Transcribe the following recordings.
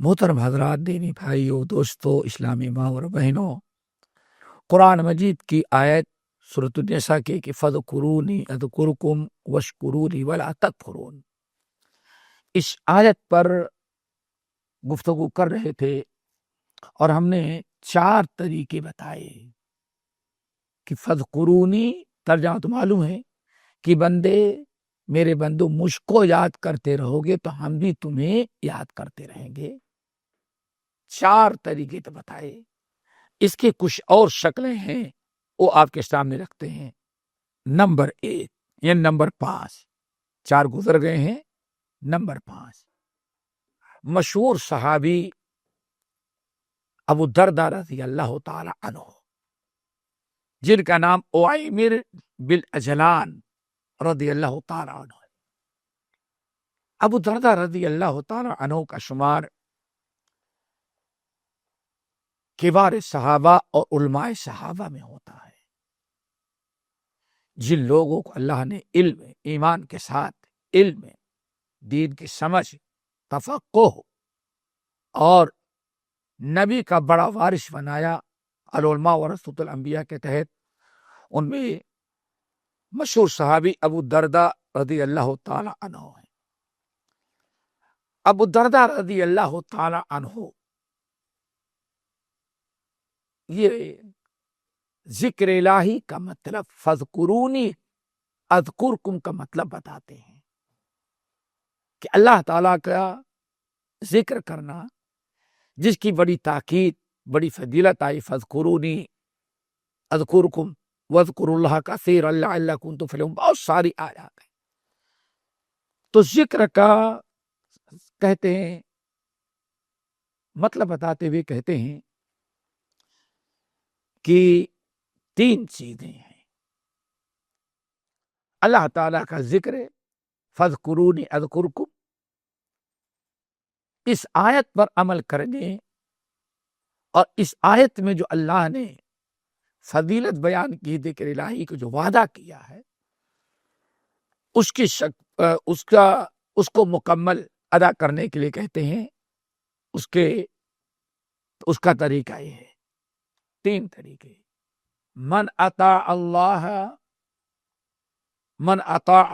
محترم حضرات، دینی بھائیوں، دوستوں، اسلامی ماں اور بہنوں، قرآن مجید کی آیت سورۃ النساء کی کہ فَاذْكُرُونِي أَذْكُرْكُمْ وَاشْكُرُوا لِي وَلَا تَكْفُرُونِ، اس آیت پر گفتگو کر رہے تھے اور ہم نے 4 طریقے بتائے کہ فَاذْكُرُونِی ترجمہ تو معلوم ہے کہ میرے بندو مجھ کو یاد کرتے رہو گے تو ہم بھی تمہیں یاد کرتے رہیں گے۔ 4 طریقے تو بتائے، اس کی کچھ اور شکلیں ہیں وہ آپ کے سامنے رکھتے ہیں۔ نمبر 1 یا نمبر 5، 4 گزر گئے ہیں، نمبر 5 مشہور صحابی ابو الدرداء رضی اللہ تعالی عنہ، جن کا نام اعیمر بن اجلان رضی اللہ تعالی عنہ ہے۔ ابو الدرداء رضی اللہ تعالی عنہ کا شمار کبار صحابہ اور علماء صحابہ میں ہوتا ہے، جن لوگوں کو اللہ نے علم، ایمان کے ساتھ علم، دین کی سمجھ، تفقہ اور نبی کا بڑا وارث بنایا۔ العلماء ورثۃ الانبیاء کے تحت ان میں مشہور صحابی ابو الدرداء رضی اللہ تعالی عنہ ہے۔ ابو الدرداء رضی اللہ تعالی عنہ یہ ذکر الہی کا مطلب فَاذْكُرُونِی اذکرکم کا مطلب بتاتے ہیں کہ اللہ تعالیٰ کا ذکر کرنا، جس کی بڑی تاکید، بڑی فضیلت آئی، فَاذْكُرُونِی اذکرکم وَاذْكُرُوا اللَّهَ كَثِيرًا لَعَلَّكُمْ تُفْلِحُونَ، بہت ساری آیات ہیں۔ تو ذکر کا کہتے ہیں مطلب بتاتے ہوئے کہتے ہیں کہ 3 چیزیں ہیں۔ اللہ تعالیٰ کا ذکر، فَاذْكُرُونِی اذکرکم، اس آیت پر عمل کرنے اور اس آیت میں جو اللہ نے فضیلت بیان کی، ذکر الہی کو جو وعدہ کیا ہے، اس کو مکمل ادا کرنے کے لیے کہتے ہیں اس کا طریقہ یہ ہے۔ 3 طریقے: من اطاع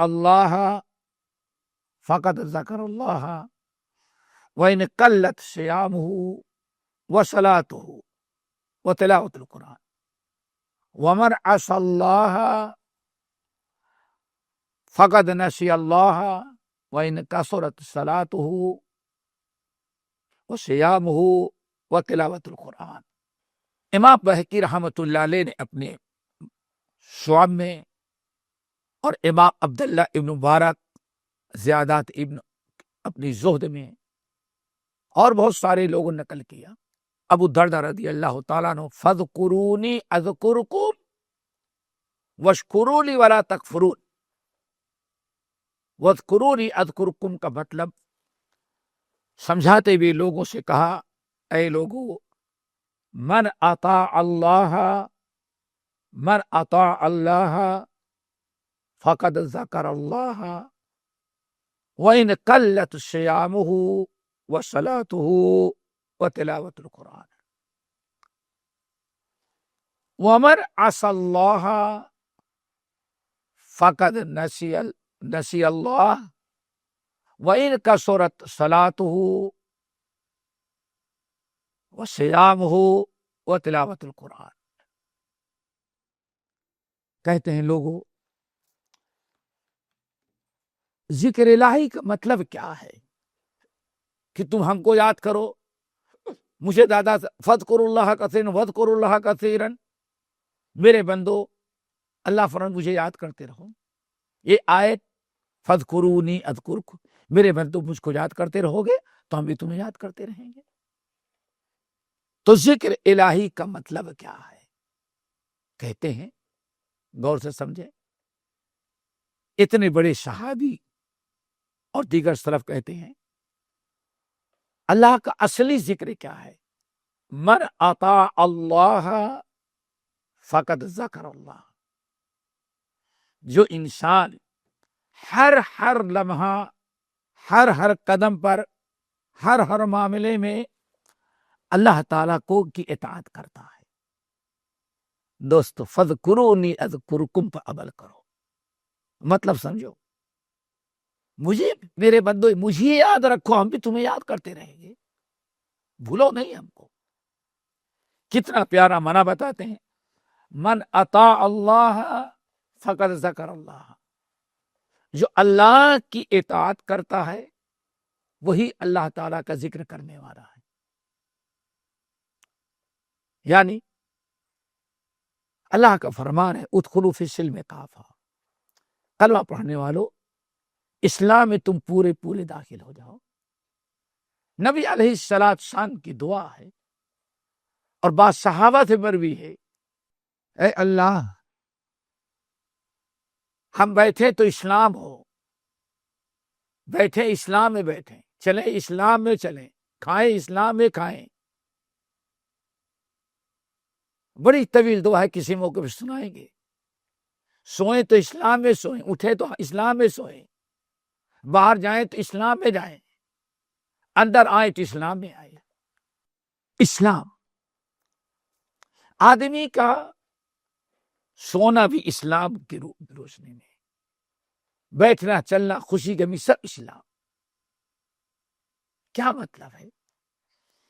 اللہ فقد ذکر اللہ وَإِنْ قلت صيامه وصلاته وتلاوة القرآن، ومن عصى الله فقد نسي الله وَإِنْ كثرت صلاته وصيامه وتلاوة القرآن۔ امام بہقی رحمۃ اللہ علیہ نے اپنے شعب میں اور امام عبداللہ ابن مبارک زیادات ابن اپنی زہد میں اور بہت سارے لوگوں نے نقل کیا۔ ابو الدرداء رضی اللہ تعالیٰ عنہ فَاذْكُرُونِی اذکرکم واشکروا لی ولا تکفرون، واذکرونی اذکرکم کا مطلب سمجھاتے ہوئے لوگوں سے کہا، اے لوگو، من اطاع اللہ فقد ذکر اللہ وَإِنْ قلت صيامه وصلاته وتلاوة القرآن، ومن عصى الله فقد نسي الله وَإِنْ كثرت صلاته وصيامه وتلاوة القرآن۔ کہتے ہیں لوگوں، ذکر الہی کا مطلب کیا ہے کہ تم ہم کو یاد کرو، مجھے زیادہ فَاذْكُرُوا اللَّهَ كَثِيرًا وَاذْكُرُوا اللَّهَ كَثِيرًا، میرے بندو اللہ فرماتا مجھے یاد کرتے رہو۔ یہ آیت فَاذْكُرُونِی اذکرکم، میرے بندو مجھ کو یاد کرتے رہو گے تو ہم بھی تمہیں یاد کرتے رہیں گے۔ تو ذکر الہی کا مطلب کیا ہے؟ کہتے ہیں، غور سے سمجھیں، اتنے بڑے صحابی اور دیگر سلف کہتے ہیں اللہ کا اصلی ذکر کیا ہے؟ من اطاع اللہ فقد ذکر اللہ، جو انسان ہر لمحہ، ہر قدم پر ہر معاملے میں اللہ تعالیٰ کو کی اطاعت کرتا ہے. دوستو فذکرونی اذکرکم پر عمل کرو. مطلب سمجھو، مجھے میرے بندو مجھے یاد رکھو، ہم بھی تمہیں یاد کرتے رہیں گے، بھولو نہیں ہم کو. کتنا پیارا منع بتاتے ہیں، من اطاع اللہ فقد ذکر اللہ. جو اللہ کی اطاعت کرتا ہے وہی اللہ تعالیٰ کا ذکر کرنے والا ہے. یعنی اللہ کا فرمان ہے ادخلوا فی السلم کافہ. کلمہ پڑھنے والوں، اسلام میں تم پورے داخل ہو جاؤ. نبی علیہ السلام کی دعا ہے اور بعض صحابہ سے مروی ہے، اے اللہ ہم بیٹھے تو اسلام ہو، بیٹھے اسلام میں بیٹھیں، چلیں اسلام میں چلیں، کھائیں اسلام میں کھائیں. بڑی طویل دعا ہے، کسی موقع پہ سنائیں گے. سوئیں تو اسلام میں سوئیں، اٹھے تو اسلام میں سوئیں، باہر جائیں تو اسلام میں جائیں، اندر آئیں تو اسلام میں آئیں. اسلام آدمی کا سونا بھی اسلام کی روشنی میں، بیٹھنا چلنا خوشی غمی سب اسلام. کیا مطلب ہے؟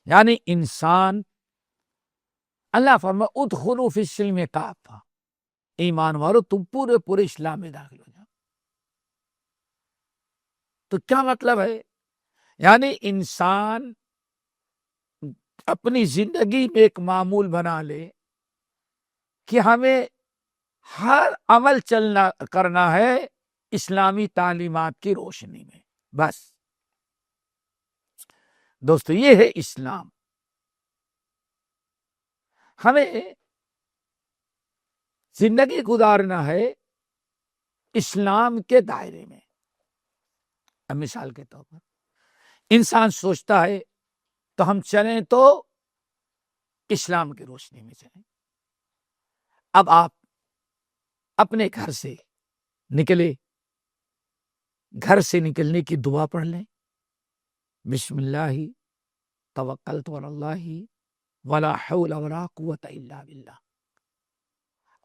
یعنی انسان، اللہ فرمایا ادخلوا فی السلم کافہ، ایمان والو تم پورے اسلام میں داخل ہو جاؤ. تو کیا مطلب ہے؟ یعنی انسان اپنی زندگی میں ایک معمول بنا لے کہ ہمیں ہر عمل کرنا ہے اسلامی تعلیمات کی روشنی میں. بس دوستو یہ ہے اسلام. ہمیں زندگی گزارنا ہے اسلام کے دائرے میں. اب مثال کے طور پر انسان سوچتا ہے تو ہم چلیں تو اسلام کی روشنی میں چلیں. اب آپ اپنے گھر سے نکلے، گھر سے نکلنے کی دعا پڑھ لیں، بسم اللہ توکلت علی اللہ ولا حول ولا قوت الا باللہ.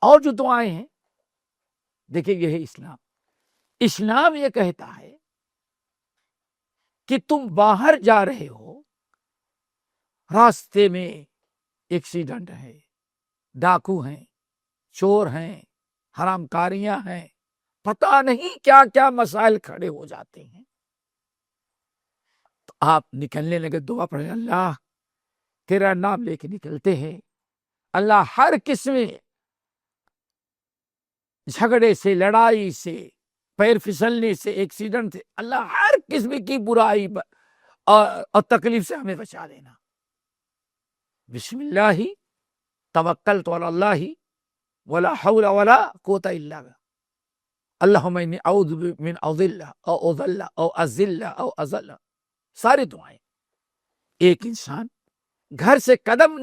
اور جو دعائیں ہیں دیکھیں، یہ ہے اسلام. اسلام یہ کہتا ہے کہ تم باہر جا رہے ہو، راستے میں ایکسیڈنٹ ہے، ڈاکو ہیں، چور ہیں، حرام کاریاں ہیں، پتہ نہیں کیا کیا مسائل کھڑے ہو جاتے ہیں. تو آپ نکلنے لگے دعا پڑھیں، اللہ تیرا نام لے کے نکلتے ہیں. اللہ ہر قسم جھگڑے سے، لڑائی سے، پیر پھسلنے سے، ایکسیڈنٹ سے، اللہ ہر قسم کی برائی اور تکلیف سے ہمیں بچا دینا. بسم اللہ توکلت علی اللہ ولا حول ولا قوت الا باللہ. اللہم انی اعوذ من اضل او اضل او ازل او ازل. ساری دعائیں. ایک انسان گھر سے قدم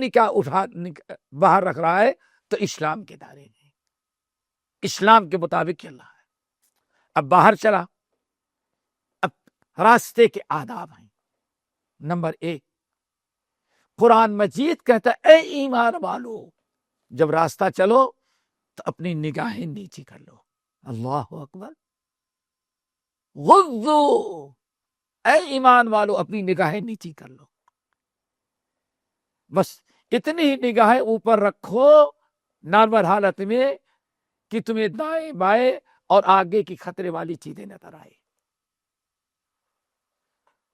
باہر رکھ رہا ہے تو اسلام کے دائرے میں، اسلام کے مطابق چل رہا ہے. اب باہر چلا، اب راستے کے آداب ہیں. نمبر 1، قرآن مجید کہتا ہے اے ایمان والو، جب راستہ چلو تو اپنی نگاہیں نیچی کر لو. اللہ اکبر. غضو، اے ایمان والو اپنی نگاہیں نیچی کر لو. بس اتنی ہی نگاہیں اوپر رکھو نارمل حالت میں کہ تمہیں دائیں بائیں اور آگے کی خطرے والی چیزیں نظر آئے.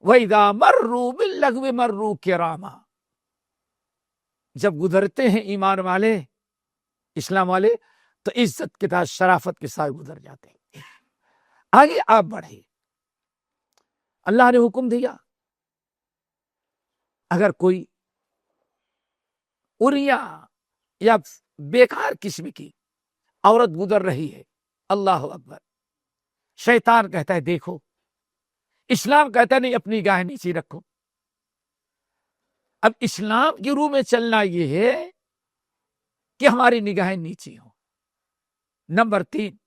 وَإِذَا مَرُّوا بِاللَّغْوِ مَرُّوا كِرَامًا. جب گزرتے ہیں ایمان والے، اسلام والے، تو عزت کے ساتھ، شرافت کے ساتھ گزر جاتے ہیں. آگے آپ بڑھے. اللہ نے حکم دیا اگر کوئی اوریا یا بیکار قسم کی عورت گزر رہی ہے، اللہ اکبر، شیطان کہتا ہے دیکھو. اسلام کہتا ہے نہیں، اپنی گاہیں نیچی رکھو. اب اسلام کی روح میں چلنا یہ ہے کہ ہماری نگاہیں نیچی ہوں. نمبر 3،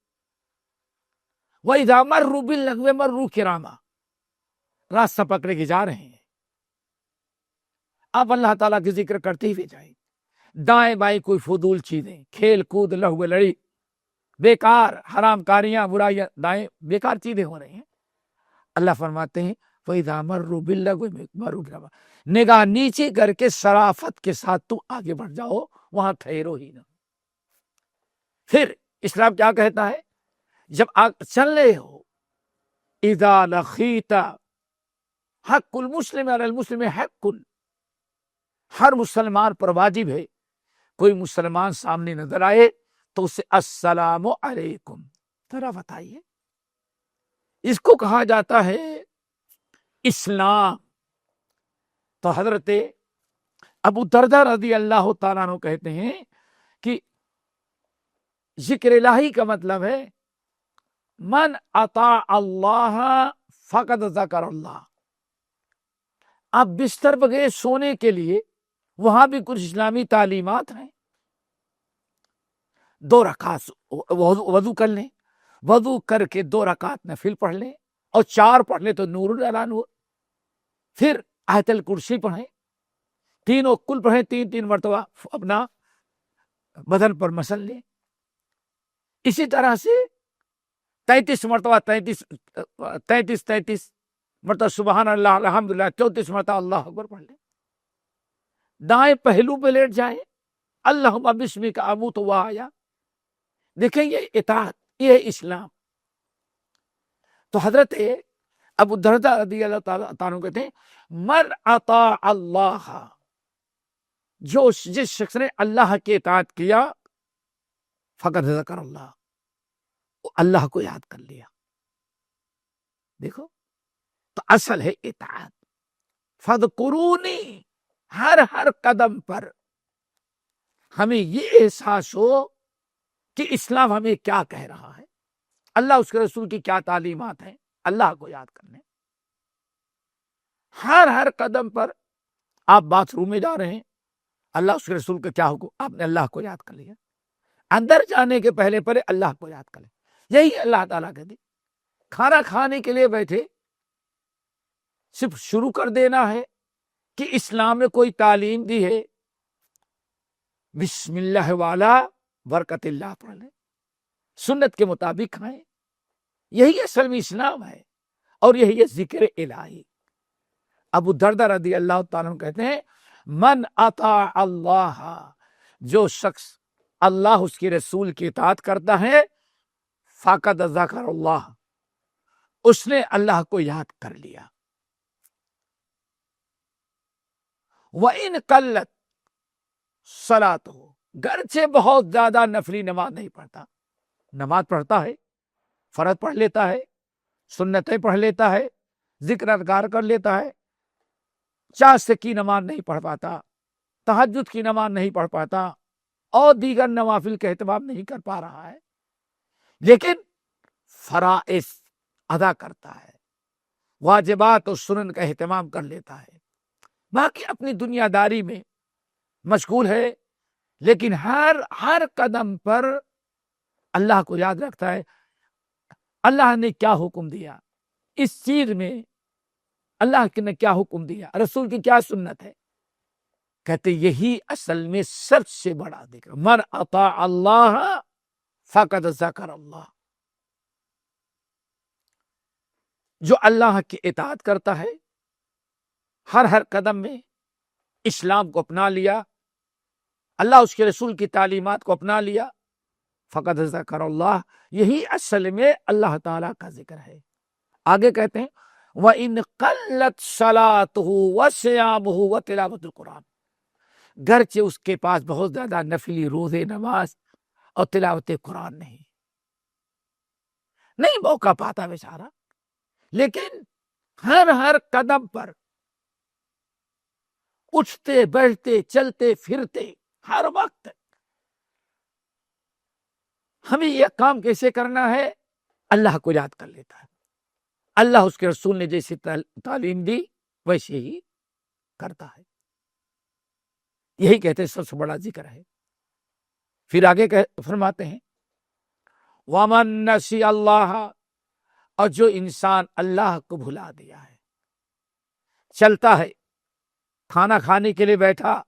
وَإِذَا مَرُّوا بِاللَّغْوِ مَرُّوا كِرَامًا. راستہ پکڑے کے جا رہے ہیں، آپ اللہ تعالیٰ کی ذکر کرتے ہوئے جائیں. دائیں بائیں کوئی فضول چیزیں، کھیل کود، لہو لڑی، بیکار حرام کاریاں، برائیاں، دائیں بیکار چیزیں ہو رہی ہیں. اللہ فرماتے ہیں فَإِذَا مَرُّوا بِاللَّغْوِ مَرُّوا كِرَامًا، نگاہ نیچے کر کے شرافت کے ساتھ تم آگے بڑھ جاؤ، وہاں ٹھہرو ہی نہ. پھر اسلام کیا کہتا ہے؟ جب آپ چل رہے ہو، اذا لقیت حق المسلم علی المسلم حق، ہر مسلمان پر واجب ہے کوئی مسلمان سامنے نظر آئے تو اسے السلام علیکم ذرا بتائیے. اس کو کہا جاتا ہے اسلام. تو حضرت ابو دردہ رضی اللہ تعالیٰ عنہ کہتے ہیں کہ ذکر الہی کا مطلب ہے من اطاع اللہ فقد ذکر اللہ. آپ بستر پہ گئے سونے کے لیے، وہاں بھی کچھ اسلامی تعلیمات ہیں. 2 رکعت وضو کر لیں، وضو کر کے 2 رکعت نفل پڑھ لیں، اور 4 پڑھ لیں تو نور علی نور. پھر آیت الکرسی پڑھیں، تینوں کل پڑھیں، 3 مرتبہ اپنا بدن پر مسل لیں. اسی طرح سے 33 مرتبہ 33 مرتبہ سبحان اللہ الحمدللہ، 34 مرتبہ اللہ اکبر پڑھ لیں. دائیں پہلو پہ لیٹ جائیں، اللہم بسمک اموت واحیا. دیکھیں یہ اطاعت، یہ ہے اسلام. تو حضرت ابو دردہ رضی اللہ تعالیٰ کہتے ہیں من اطاع اللہ، جس شخص نے اللہ کی اطاعت کیا، فقد ذکر اللہ، اللہ کو یاد کر لیا. دیکھو تو اصل ہے اطاعت. فاذکرونی، ہر قدم پر ہمیں یہ احساس ہو کہ اسلام ہمیں کیا کہہ رہا ہے، اللہ اس کے رسول کی کیا تعلیمات ہیں، اللہ کو یاد کرنے. ہر قدم پر آپ باتھ روم میں جا رہے ہیں، اللہ اس کے رسول کا کیا حکم، آپ نے اللہ کو یاد کر لیا. اندر جانے کے پہلے اللہ کو یاد کر لیں. یہی اللہ تعالیٰ کہتے. کھانا کھانے کے لیے بیٹھے، صرف شروع کر دینا ہے کہ اسلام نے کوئی تعلیم دی ہے، بسم اللہ والا برکت اللہ پڑھ لیں، سنت کے مطابق کھائیں. یہی اصل میں اسلام ہے، اور یہی ہے ذکر الہی. ابو دردہ رضی اللہ تعالیٰ عنہ کہتے ہیں من اطاع اللہ، جو شخص اللہ اس کے رسول کی اطاعت کرتا ہے، فقد ذکر اللہ، اس نے اللہ کو یاد کر لیا. وَإِن قَلَّتْ صَلَاتُهُ، گرچہ بہت زیادہ نفلی نماز نہیں پڑھتا، نماز پڑھتا ہے، فرض پڑھ لیتا ہے، سنتیں پڑھ لیتا ہے، ذکر اذکار کر لیتا ہے، 4 کی نماز نہیں پڑھ پاتا، تہجد کی نماز نہیں پڑھ پاتا، اور دیگر نوافل کا اہتمام نہیں کر پا رہا ہے، لیکن فرائض ادا کرتا ہے، واجبات اور سنن کا اہتمام کر لیتا ہے، باقی اپنی دنیا داری میں مشغول ہے، لیکن ہر قدم پر اللہ کو یاد رکھتا ہے. اللہ نے کیا حکم دیا، اس چیز میں اللہ نے کیا حکم دیا، رسول کی کیا سنت ہے. کہتے یہی اصل میں سب سے بڑا ذکر. من اطاع اللہ فقد ذکر اللہ. جو اللہ کی اطاعت کرتا ہے، ہر قدم میں اسلام کو اپنا لیا، اللہ اس کے رسول کی تعلیمات کو اپنا لیا، فقد ذکر اللہ، یہی اصل میں اللہ تعالیٰ کا ذکر ہے. آگے کہتے ہیں وَإِن قَلَّتْ صَلَاتُهُ وَصِيَامُهُ وَتِلَاوَةُ الْقُرْآنِ، گرچہ اس کے پاس بہت زیادہ نفلی روزے، نماز اور تلاوت قرآن نہیں موقع پاتا بیچارہ، لیکن ہر قدم پر اٹھتے بیٹھتے چلتے پھرتے ہر وقت ہمیں یہ کام کیسے کرنا ہے، اللہ کو یاد کر لیتا ہے. اللہ اس کے رسول نے جیسی تعلیم دی ویسے ہی کرتا ہے. یہی کہتے ہیں سب سے بڑا ذکر ہے. پھر آگے فرماتے ہیں وَمَن نَسِیَ اللَّهَ، اور جو انسان اللہ کو بھلا دیا ہے، چلتا ہے کھانا کھانے کے لیے بیٹھا،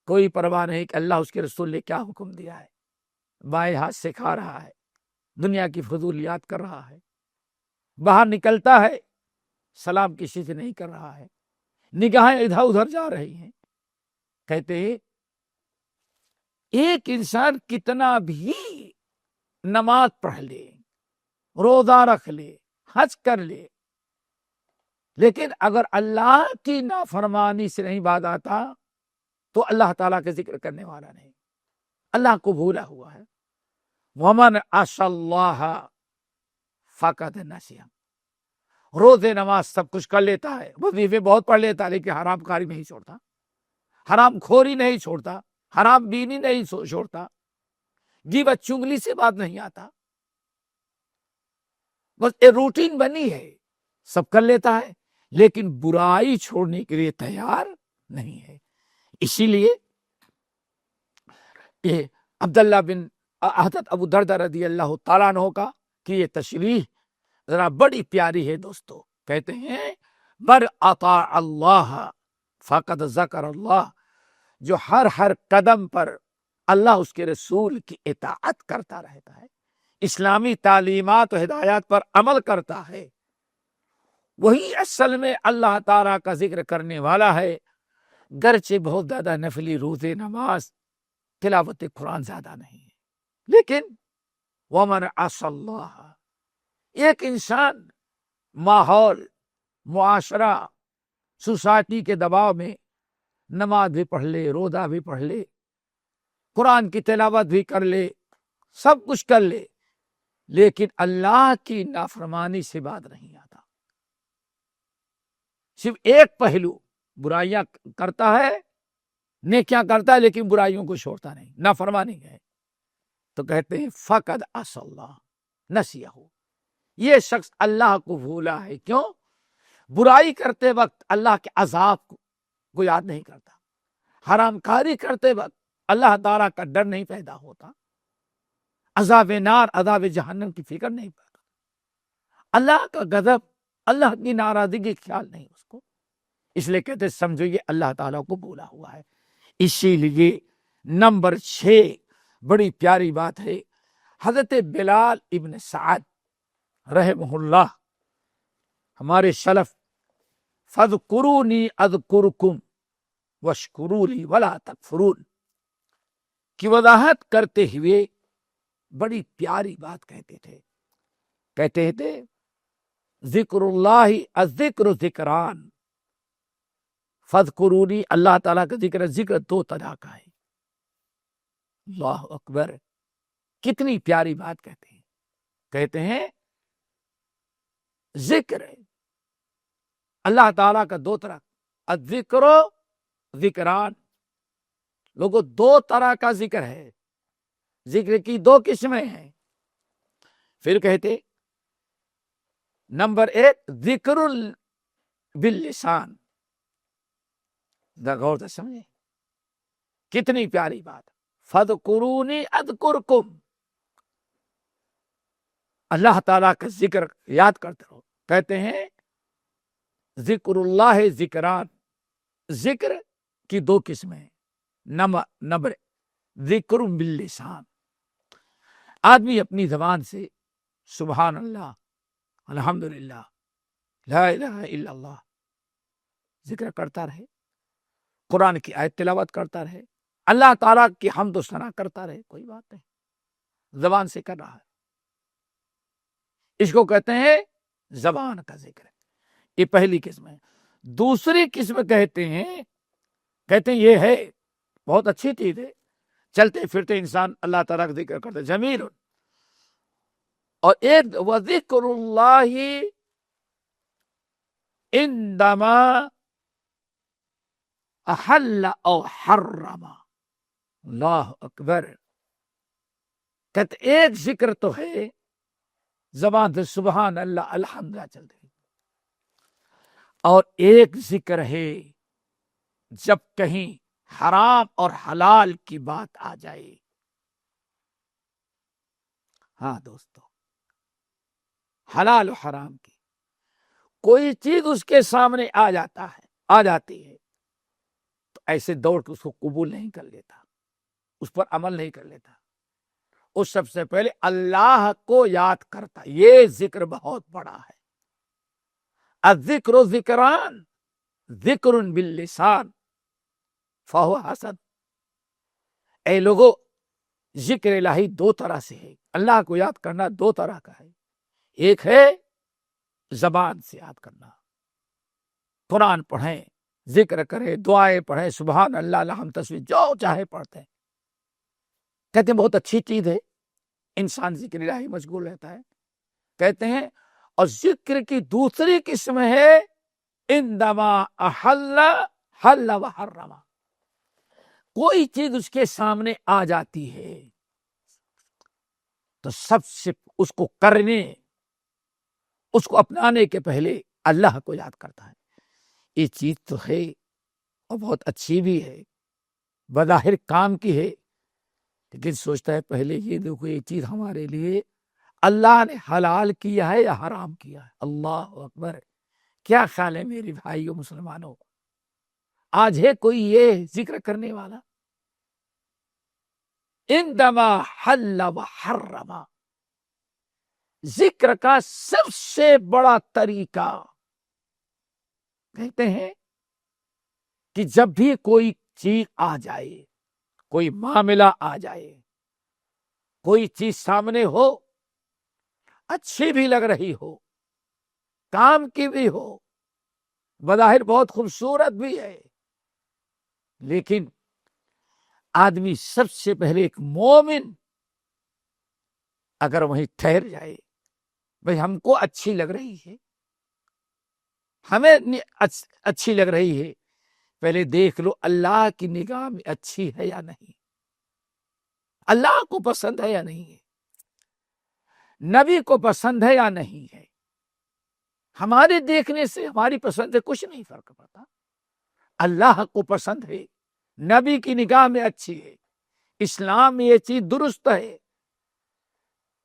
کوئی پرواہ نہیں کہ اللہ اس کے رسول نے کیا حکم دیا ہے، بائیں ہاتھ سے کھا رہا ہے، دنیا کی فضولیات کر رہا ہے، باہر نکلتا ہے سلام کسی سے نہیں کر رہا ہے، نگاہیں ادھر ادھر جا رہی ہیں۔ کہتے ہیں ایک انسان کتنا بھی نماز پڑھ لے، روزہ رکھ لے، حج کر لے، لیکن اگر اللہ کی نافرمانی سے نہیں باز آتا تو اللہ تعالیٰ کا ذکر کرنے والا نہیں، اللہ کو بھولا ہوا ہے۔ ومن عصى اللہ فقد نسیہ، روزے نماز سب کچھ کر لیتا ہے، وظیفے بہت پڑھ لیتا ہے، لیکن حرام کاری نہیں چھوڑتا، حرام خوری نہیں چھوڑتا، حرام بینی نہیں چھوڑتا، غیبت چغلی سے بات نہیں آتا، بس ایک روٹین بنی ہے، سب کر لیتا ہے لیکن برائی چھوڑنے کے لیے تیار نہیں ہے۔ اسی لیے عبداللہ بن حضرت ابو دردہ رضی اللہ تعالیٰ عنہ کا کہ یہ تشریح ذرا بڑی پیاری ہے دوستو۔ کہتے ہیں بر اطاع اللہ فقد ذکر اللہ، جو ہر قدم پر اللہ اس کے رسول کی اطاعت کرتا رہتا ہے، اسلامی تعلیمات و ہدایات پر عمل کرتا ہے، وہی اصل میں اللہ تعالیٰ کا ذکر کرنے والا ہے، گرچہ بہت زیادہ نفلی روزے نماز تلاوت قرآن زیادہ نہیں ہے، لیکن ومن عصى اللہ، ایک انسان ماحول، معاشرہ، سوسائٹی کے دباؤ میں نماز بھی پڑھ لے، روزہ بھی پڑھ لے، قرآن کی تلاوت بھی کر لے، سب کچھ کر لے، لیکن اللہ کی نافرمانی سے باز نہیں آتا، صرف ایک پہلو برائیاں کرتا ہے، نیکیاں کرتا ہے لیکن برائیوں کو چھوڑتا نہیں، نافرمانی ہے، تو کہتے ہیں فقد عصى اللہ نسیہ، یہ شخص اللہ کو بھولا ہے۔ کیوں؟ برائی کرتے وقت اللہ کے عذاب کو یاد نہیں کرتا، حرام کاری کرتے وقت اللہ تعالیٰ کا ڈر نہیں پیدا ہوتا، عذاب نار، عذاب جہنم کی فکر نہیں پڑتا، اللہ کا غضب، اللہ کی ناراضگی خیال نہیں اس کو، اس لیے کہتے سمجھو یہ اللہ تعالیٰ کو بھولا ہوا ہے۔ اسی لیے نمبر 6 بڑی پیاری بات ہے، حضرت بلال ابن سعد رحمہ اللہ، ہمارے سلف، فاذکرونی اذکرکم واشکروا لی ولا تکفرون کی وضاحت کرتے ہوئے بڑی پیاری بات کہتے تھے، کہتے تھے ذکر اللہ الذکر ذکران، فاذکرونی، اللہ تعالیٰ کا ذکر 2 طرح کا ہے۔ اللہ اکبر، کتنی پیاری بات کہتے ہیں، کہتے ہیں ذکر اللہ تعالیٰ کا 2 طرح، الذکر و ذکران، لوگوں 2 طرح کا ذکر ہے، ذکر کی 2 قسمیں ہیں۔ پھر کہتے نمبر 1 ذکر باللسان، غور سے سمجھے کتنی پیاری بات، فاذکرونی اذکرکم، اللہ تعالیٰ کا ذکر یاد کرتے رہو۔ کہتے ہیں ذکر اللہ ذکران، ذکر کی 2 قسمیں ہیں، نمبر ذکر باللسان، آدمی اپنی زبان سے سبحان اللہ، الحمدللہ، لا الہ الا اللہ ذکر کرتا رہے، قرآن کی آیت تلاوت کرتا رہے، اللہ تعالیٰ کی حمد و ثنا کرتا رہے، کوئی بات نہیں، زبان سے کر رہا ہے، اس کو کہتے ہیں زبان کا ذکر، یہ پہلی قسم ہے۔ دوسری قسم کہتے ہیں یہ ہے بہت اچھی چیز ہے، چلتے پھرتے انسان اللہ تعالیٰ کا ذکر کرتے، جمیل، اور ایک وذکر اللہ عندما احل او حرم، اللہ اکبر، کہتے ایک ذکر تو ہے زبان سے سبحان اللہ الحمدللہ چلتے، اور ایک ذکر ہے جب کہیں حرام اور حلال کی بات آ جائے۔ ہاں دوستو، حلال و حرام کی کوئی چیز اس کے سامنے آ جاتی ہے، ایسے دوڑ کے اس کو قبول نہیں کر لیتا، اس پر عمل نہیں کر لیتا، اس سب سے پہلے اللہ کو یاد کرتا۔ یہ ذکر بہت بڑا ہے۔ الذکر ذکران، ذکر باللسان فہو حسن۔ اے لوگو، ذکر الہی دو طرح سے ہے، اللہ کو یاد کرنا دو طرح کا ہے۔ ایک ہے زبان سے یاد کرنا، قرآن پڑھیں، ذکر کریں، دعائیں پڑھیں، سبحان اللہ، الحمد، تسبیح، جو چاہے پڑھتے ہیں، کہتے ہیں بہت اچھی چیز ہے، انسان ذکر الہی مشغول رہتا ہے، کہتے ہیں۔ اور ذکر کی دوسری قسم ہے اندما احل حل و حرم، کوئی چیز اس کے سامنے آ جاتی ہے تو سب سے اس کو کرنے، اس کو اپنانے کے پہلے اللہ کو یاد کرتا ہے۔ یہ چیز تو ہے اور بہت اچھی بھی ہے، بظاہر کام کی ہے، لیکن سوچتا ہے پہلے یہ دیکھو یہ چیز ہمارے لیے اللہ نے حلال کیا ہے یا حرام کیا ہے۔ اللہ اکبر! کیا خیال ہے میری بھائیوں مسلمانوں؟ آج ہے کوئی یہ ذکر کرنے والا؟ اندما حل و حرم، ذکر کا سب سے بڑا طریقہ، کہتے ہیں کہ جب بھی کوئی چیز آ جائے، کوئی معاملہ آ جائے، کوئی چیز سامنے ہو، اچھی بھی لگ رہی ہو، کام کی بھی ہو، بظاہر بہت خوبصورت بھی ہے، لیکن آدمی سب سے پہلے ایک مومن اگر وہیں ٹھہر جائے، بھئی ہم کو اچھی لگ رہی ہے، ہمیں اچھی لگ رہی ہے، پہلے دیکھ لو اللہ کی نگاہ میں اچھی ہے یا نہیں، اللہ کو پسند ہے یا نہیں ہے، نبی کو پسند ہے یا نہیں ہے۔ ہمارے دیکھنے سے ہماری پسند سے کچھ نہیں فرق پڑتا، اللہ کو پسند ہے، نبی کی نگاہ میں اچھی ہے، اسلام میں یہ چیز درست ہے،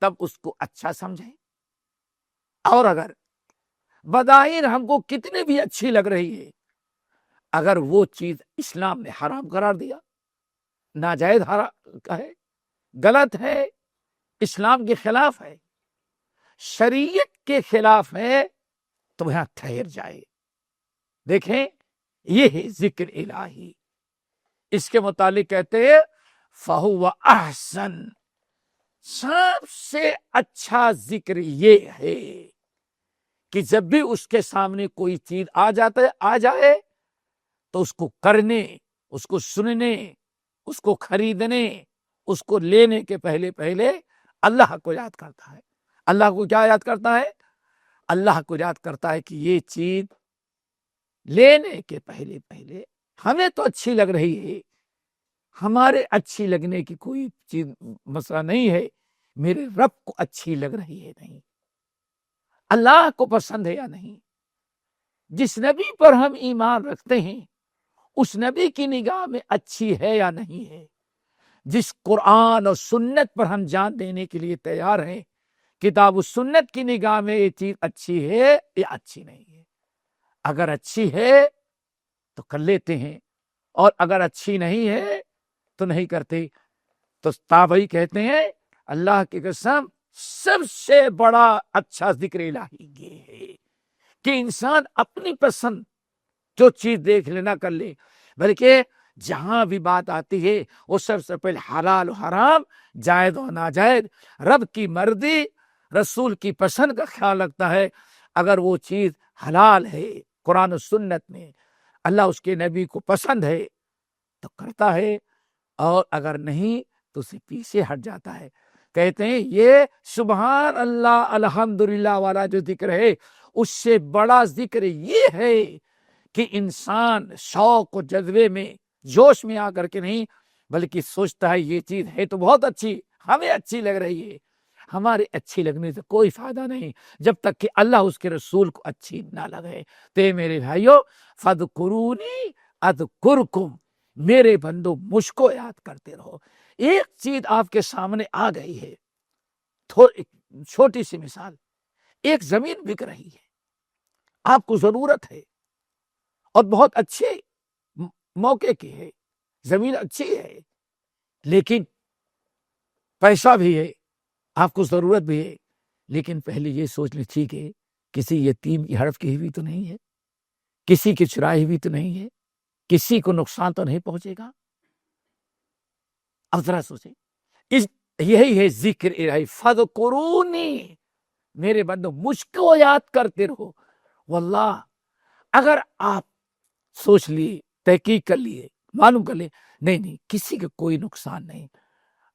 تب اس کو اچھا سمجھیں۔ اور اگر بظاہر ہم کو کتنی بھی اچھی لگ رہی ہے، اگر وہ چیز اسلام نے حرام قرار دیا، ناجائز ہے، غلط ہے، اسلام کے خلاف ہے، شریعت کے خلاف ہے، تو یہاں ٹھہر جائے۔ دیکھیں یہ ہے ذکر الہی۔ اس کے متعلق کہتے ہیں فَهُوَ أَحْسَنُ، سب سے اچھا ذکر یہ ہے کہ جب بھی اس کے سامنے کوئی چیز آ جائے تو اس کو کرنے، اس کو سننے، اس کو خریدنے، اس کو لینے کے پہلے اللہ کو یاد کرتا ہے۔ اللہ کو کیا یاد کرتا ہے؟ اللہ کو یاد کرتا ہے کہ یہ چیز لینے کے پہلے ہمیں تو اچھی لگ رہی ہے، ہمارے اچھی لگنے کی کوئی چیز مسئلہ نہیں ہے، میرے رب کو اچھی لگ رہی ہے نہیں، اللہ کو پسند ہے یا نہیں، جس نبی پر ہم ایمان رکھتے ہیں اس نبی کی نگاہ میں اچھی ہے یا نہیں ہے، جس قرآن اور سنت پر ہم جان دینے کے لیے تیار ہیں، کتاب و سنت کی نگاہ میں یہ چیز اچھی ہے یا اچھی نہیں ہے۔ اگر اچھی ہے تو کر لیتے ہیں، اور اگر اچھی نہیں ہے تو نہیں کرتے۔ تو تابعی کہتے ہیں اللہ کی قسم سب سے بڑا اچھا ذکر الہی یہ ہے کہ انسان اپنی پسند جو چیز دیکھ لینا کر لے، بلکہ جہاں بھی بات آتی ہے وہ سب سے پہلے حلال و حرام، جائز و ناجائز، رب کی مرضی، رسول کی پسند کا خیال رکھتا ہے۔ اگر وہ چیز حلال ہے قرآن و سنت میں، اللہ اس کے نبی کو پسند ہے تو کرتا ہے، اور اگر نہیں تو اسے پیچھے ہٹ جاتا ہے۔ کہتے ہیں یہ سبحان اللہ الحمدللہ والا جو ذکر ہے، اس سے بڑا ذکر یہ ہے کہ انسان شوق و جذبے میں، جوش میں آ کر کے نہیں، بلکہ سوچتا ہے یہ چیز ہے تو بہت اچھی، ہمیں اچھی لگ رہی ہے، ہمارے اچھی لگنے سے کوئی فائدہ نہیں جب تک کہ اللہ اس کے رسول کو اچھی نہ لگے۔ تے میرے بھائیو فَاذْكُرُونِي أَذْكُرْكُمْ، میرے بندو مجھ کو یاد کرتے رہو۔ ایک چیز آپ کے سامنے آ گئی ہے، چھوٹی سی مثال، ایک زمین بک رہی ہے، آپ کو ضرورت ہے اور بہت اچھے موقع کی ہے، زمین اچھی ہے، لیکن پیسہ بھی ہے، آپ کو ضرورت بھی ہے، لیکن پہلے یہ سوچ لیں ٹھیک ہے کسی یتیم کی ہڑپ کی ہوئی تو نہیں ہے، کسی کی چرائی ہوئی تو نہیں ہے، کسی کو نقصان تو نہیں پہنچے گا. اب ذرا سوچیں، یہی ہے ذکر الہی، فذکرونی، میرے بندو مجھ کو یاد کرتے رہو. واللہ اگر آپ سوچ لیے، تحقیق کر لیے، معلوم کر لیے نہیں کسی کا کوئی نقصان نہیں،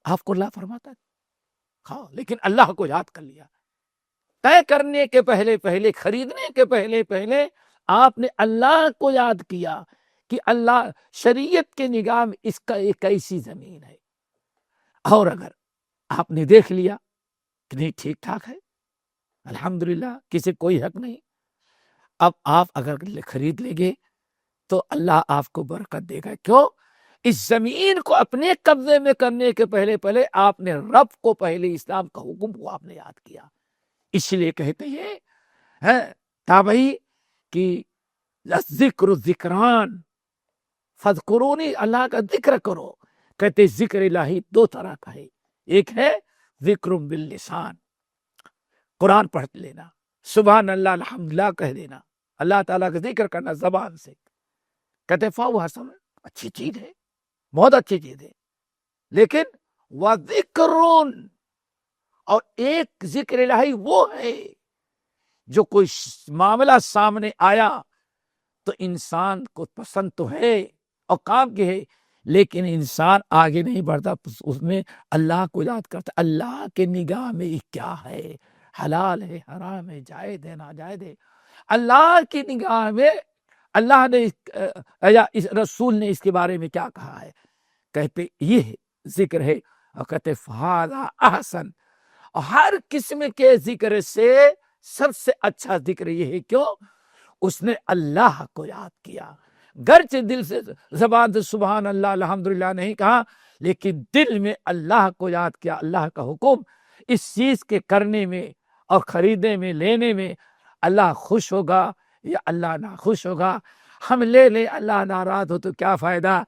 آپ کو اللہ فرماتا ہے کھاؤ، لیکن اللہ کو یاد کر لیا. طے کرنے کے پہلے خریدنے کے پہلے آپ نے اللہ کو یاد کیا کہ اللہ شریعت کے نگاہ میں اس کا ایک ایسی زمین ہے. اور اگر آپ نے دیکھ لیا کہ نہیں ٹھیک ٹھاک ہے، الحمدللہ کسی کوئی حق نہیں، اب آپ اگر خرید لیں گے تو اللہ آپ کو برکت دے گا. کیوں؟ اس زمین کو اپنے قبضے میں کرنے کے پہلے آپ نے رب کو، پہلے اسلام کا حکم کو آپ نے یاد کیا. اس لیے کہتے ہیں تابعی کہ ذکر ذکران، فذکرونی، اللہ کا ذکر کرو. کہتے ذکر الہی دو طرح کا ہے، ایک ہے ذکر باللسان، قرآن پڑھ لینا، سبحان اللہ الحمدللہ کہہ دینا، اللہ تعالیٰ کا ذکر کرنا زبان سے. کہتے فاو حسن، اچھی چیز ہے، بہت اچھی چیز ہے، لیکن وذکرون، اور ایک ذکر الہی وہ ہے جو کوئی معاملہ سامنے آیا تو انسان کو پسند تو ہے اور کام کی ہے، لیکن انسان آگے نہیں بڑھتا، اس میں اللہ کو یاد کرتا. اللہ کے نگاہ میں کیا ہے، حلال ہے، حرام ہے، جائز ہے، ناجائز ہے. اللہ کی نگاہ میں اللہ نے یا اس رسول نے اس کے بارے میں کیا کہا ہے، کہتے یہ ذکر ہے. اور کہتے فہذا احسن، اور ہر قسم کے ذکر سے سب سے اچھا ذکر یہ ہے، کیوں؟ اس نے اللہ کو یاد کیا. گرچہ دل سے، زبان سے سبحان اللہ الحمدللہ نہیں کہا، لیکن دل میں اللہ کو یاد کیا. اللہ کا حکم اس چیز کے کرنے میں اور خریدنے میں، لینے میں اللہ خوش ہوگا یا اللہ ناخوش ہوگا. ہم لے لیں، اللہ ناراض ہو تو کیا فائدہ؟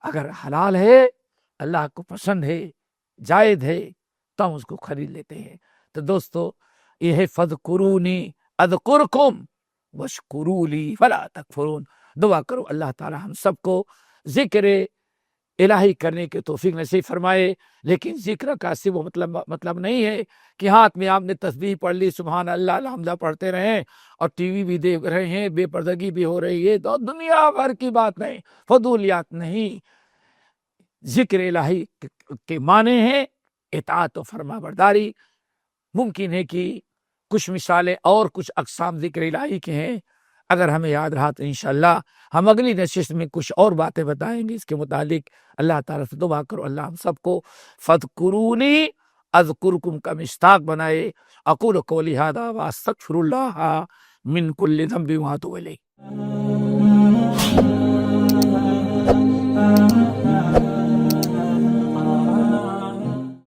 اگر حلال ہے، اللہ کو پسند ہے، جائز ہے، تو ہم اس کو خرید لیتے ہیں. تو دوستو یہ ہے فذکرونی اذکرکم واشکروا لی ولا تکفرون. دعا کرو اللہ تعالی ہم سب کو ذکر الہی کرنے کے توفیق نصیب فرمائے. لیکن ذکر کا صرف مطلب نہیں ہے کہ ہاتھ میں آپ نے تسبیح پڑھ لی، سبحان اللہ الحمدللہ پڑھتے رہیں اور ٹی وی بھی دیکھ رہے ہیں، بے پردگی بھی ہو رہی ہے، تو دنیا بھر کی بات نہیں، فضولیات نہیں. ذکر الہی کے معنی ہیں اطاعت و فرما برداری. ممکن ہے کہ کچھ مثالیں اور کچھ اقسام ذکر الہی کے ہیں، اگر ہمیں یاد رہا تو انشاءاللہ ہم اگلی نشست میں کچھ اور باتیں بتائیں گے اس کے متعلق. اللہ تعالیٰ سے دعا کرو اللہ ہم سب کو فذکرونی اذکرکم کا مشتاق بنائے. اقول قولی ھذا واستغفر اللہ من کل ذنب واتوب الیہ.